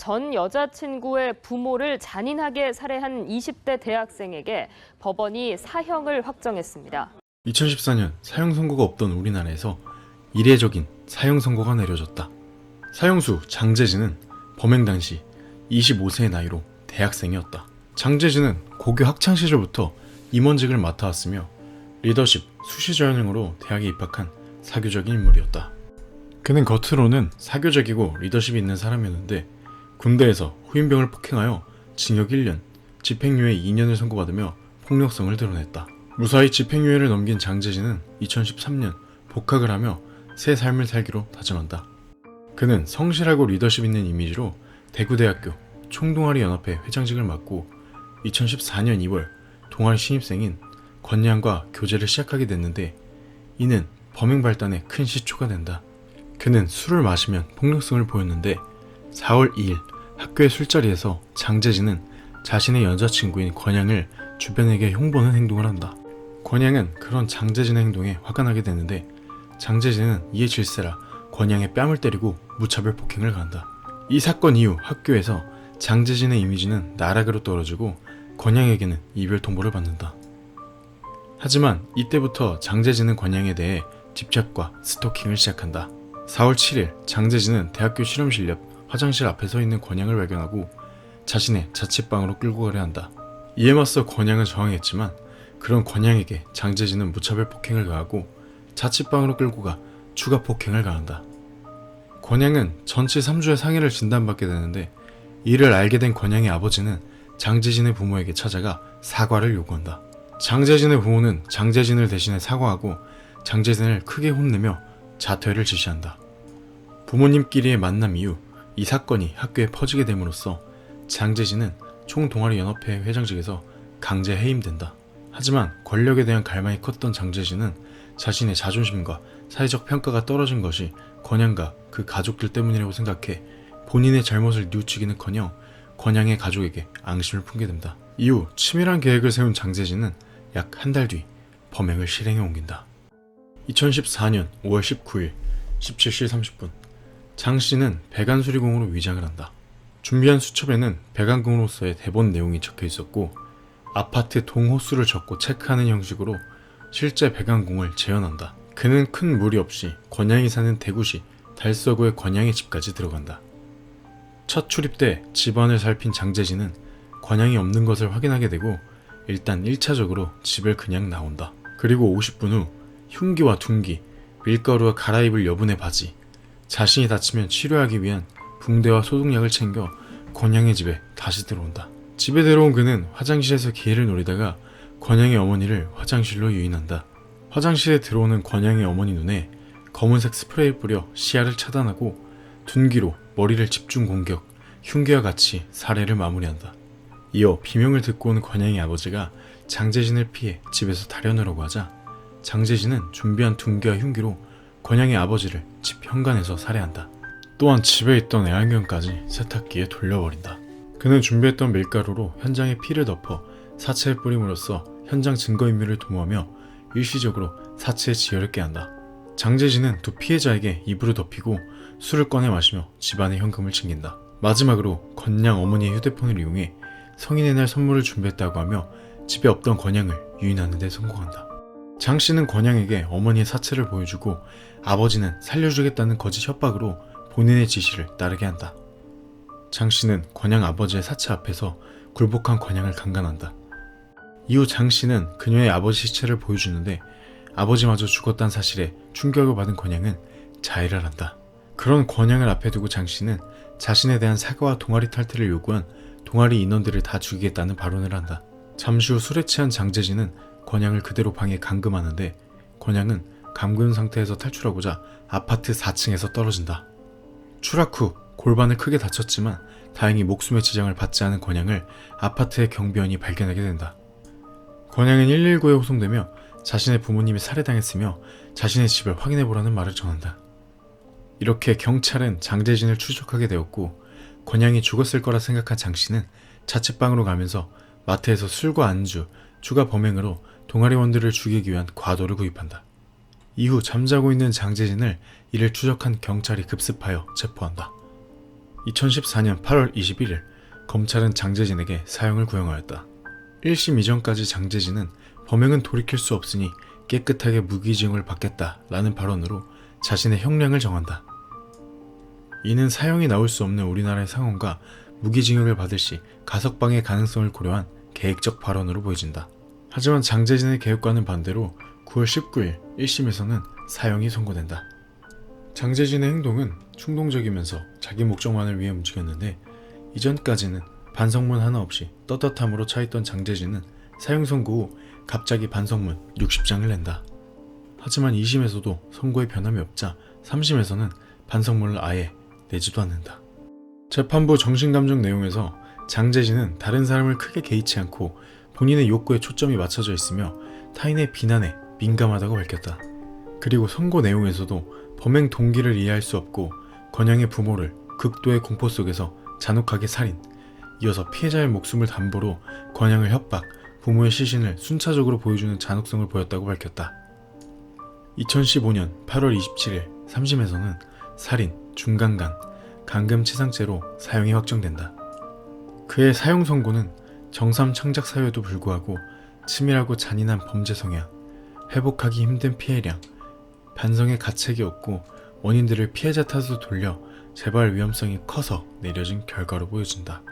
전 여자친구의 부모를 잔인하게 살해한 20대 대학생에게 법원이 사형을 확정했습니다. 2014년 사형 선고가 없던 우리나라에서 이례적인 사형 선고가 내려졌다. 사형수 장재진은 범행 당시 25세의 나이로 대학생이었다. 장재진은 고교 학창시절부터 임원직을 맡아왔으며 리더십, 수시 전형으로 대학에 입학한 사교적인 인물이었다. 그는 겉으로는 사교적이고 리더십이 있는 사람이었는데 군대에서 후임병을 폭행하여 징역 1년, 집행유예 2년을 선고받으며 폭력성을 드러냈다. 무사히 집행유예를 넘긴 장재진은 2013년 복학을 하며 새 삶을 살기로 다짐한다. 그는 성실하고 리더십 있는 이미지로 대구대학교 총동아리 연합회 회장직을 맡고 2014년 2월 동아리 신입생인 권양과 교제를 시작하게 됐는데 이는 범행 발단에 큰 시초가 된다. 그는 술을 마시면 폭력성을 보였는데 4월 2일 학교의 술자리에서 장재진은 자신의 여자친구인 권양을 주변에게 흉보는 행동을 한다. 권양은 그런 장재진의 행동에 화가 나게 되는데 장재진은 이에 질세라 권양의 뺨을 때리고 무차별 폭행을 가한다. 이 사건 이후 학교에서 장재진의 이미지는 나락으로 떨어지고 권양에게는 이별 통보를 받는다. 하지만 이때부터 장재진은 권양에 대해 집착과 스토킹을 시작한다. 4월 7일 장재진은 대학교 실험실 옆 화장실 앞에 서 있는 권양을 발견하고 자신의 자취방으로 끌고 가려 한다. 이에 맞서 권양은 저항했지만 그런 권양에게 장재진은 무차별 폭행을 가하고 자취방으로 끌고 가 추가 폭행을 가한다. 권양은 전치 3주의 상해를 진단받게 되는데 이를 알게 된 권양의 아버지는 장재진의 부모에게 찾아가 사과를 요구한다. 장재진의 부모는 장재진을 대신해 사과하고 장재진을 크게 혼내며 자퇴를 지시한다. 부모님끼리의 만남 이후 이 사건이 학교에 퍼지게 됨으로써 장재진은 총동아리연합회 회장직에서 강제 해임된다. 하지만 권력에 대한 갈망이 컸던 장재진은 자신의 자존심과 사회적 평가가 떨어진 것이 권양과 그 가족들 때문이라고 생각해 본인의 잘못을 뉘우치기는커녕 권양의 가족에게 앙심을 품게 된다. 이후 치밀한 계획을 세운 장재진은 약 한 달 뒤 범행을 실행에 옮긴다. 2014년 5월 19일 17시 30분 장 씨는 배관수리공으로 위장을 한다. 준비한 수첩에는 배관공으로서의 대본 내용이 적혀 있었고 아파트 동호수를 적고 체크하는 형식으로 실제 배관공을 재현한다. 그는 큰 무리 없이 권양이 사는 대구시 달서구의 권양의 집까지 들어간다. 첫 출입 때 집안을 살핀 장재진은 권양이 없는 것을 확인하게 되고 일단 1차적으로 집을 그냥 나온다. 그리고 50분 후 흉기와 둔기, 밀가루와 갈아입을 여분의 바지, 자신이 다치면 치료하기 위한 붕대와 소독약을 챙겨 권양의 집에 다시 들어온다. 집에 들어온 그는 화장실에서 기회를 노리다가 권양의 어머니를 화장실로 유인한다. 화장실에 들어오는 권양의 어머니 눈에 검은색 스프레이를 뿌려 시야를 차단하고 둔기로 머리를 집중 공격, 흉기와 같이 살해를 마무리한다. 이어 비명을 듣고 온 권양의 아버지가 장재진을 피해 집에서 달려나려고 하자 장재진은 준비한 둔기와 흉기로 권양의 아버지를 집 현관에서 살해한다. 또한 집에 있던 애완견까지 세탁기에 돌려버린다. 그는 준비했던 밀가루로 현장에 피를 덮어 사체에 뿌림으로써 현장 증거인멸을 도모하며 일시적으로 사체의 지혈을 깨한다. 장재진은 두 피해자에게 이불을 덮이고 술을 꺼내 마시며 집안의 현금을 챙긴다. 마지막으로 권양 어머니의 휴대폰을 이용해 성인의 날 선물을 준비했다고 하며 집에 없던 권양을 유인하는 데 성공한다. 장 씨는 권양에게 어머니의 사체를 보여주고 아버지는 살려주겠다는 거짓 협박으로 본인의 지시를 따르게 한다. 장 씨는 권양 아버지의 사체 앞에서 굴복한 권양을 강간한다. 이후 장 씨는 그녀의 아버지 시체를 보여주는데 아버지마저 죽었다는 사실에 충격을 받은 권양은 자해를 한다. 그런 권양을 앞에 두고 장 씨는 자신에 대한 사과와 동아리 탈퇴를 요구한 동아리 인원들을 다 죽이겠다는 발언을 한다. 잠시 후 술에 취한 장재진은 권양을 그대로 방에 감금하는데 권양은 감금 상태에서 탈출하고자 아파트 4층에서 떨어진다. 추락 후 골반을 크게 다쳤지만 다행히 목숨의 지장을 받지 않은 권양을 아파트의 경비원이 발견하게 된다. 권양은 119에 호송되며 자신의 부모님이 살해당했으며 자신의 집을 확인해보라는 말을 전한다. 이렇게 경찰은 장재진을 추적하게 되었고 권양이 죽었을 거라 생각한 장씨는 자취방으로 가면서 마트에서 술과 안주, 추가 범행으로 동아리원들을 죽이기 위한 과도를 구입한다. 이후 잠자고 있는 장재진을 이를 추적한 경찰이 급습하여 체포한다. 2014년 8월 21일 검찰은 장제진에게 사형을 구형하였다. 1심 이전까지 장제진은 범행은 돌이킬 수 없으니 깨끗하게 무기징역을 받겠다라는 발언으로 자신의 형량을 정한다. 이는 사형이 나올 수 없는 우리나라의 상황과 무기징역을 받을 시 가석방의 가능성을 고려한 계획적 발언으로 보여진다. 하지만 장제진의 계획과는 반대로 9월 19일 1심에서는 사형이 선고된다. 장제진의 행동은 충동적이면서 자기 목적만을 위해 움직였는데 이전까지는 반성문 하나 없이 떳떳함으로 차있던 장제진은 사형 선고 후 갑자기 반성문 60장을 낸다. 하지만 2심에서도 선고에 변함이 없자 3심에서는 반성문을 아예 내지도 않는다. 재판부 정신감정 내용에서 장제진은 다른 사람을 크게 개의치 않고 본인의 욕구에 초점이 맞춰져 있으며 타인의 비난에 민감하다고 밝혔다. 그리고 선고 내용에서도 범행 동기를 이해할 수 없고 건양의 부모를 극도의 공포 속에서 잔혹하게 살인, 이어서 피해자의 목숨을 담보로 건양을 협박, 부모의 시신을 순차적으로 보여주는 잔혹성을 보였다고 밝혔다. 2015년 8월 27일 3심에서는 살인, 중강간, 강금치상죄로 사형이 확정된다. 그의 사형 선고는 정삼 창작 사유에도 불구하고 치밀하고 잔인한 범죄 성향, 회복하기 힘든 피해량, 반성의 가책이 없고 원인들을 피해자 탓으로 돌려 재발 위험성이 커서 내려진 결과로 보여진다.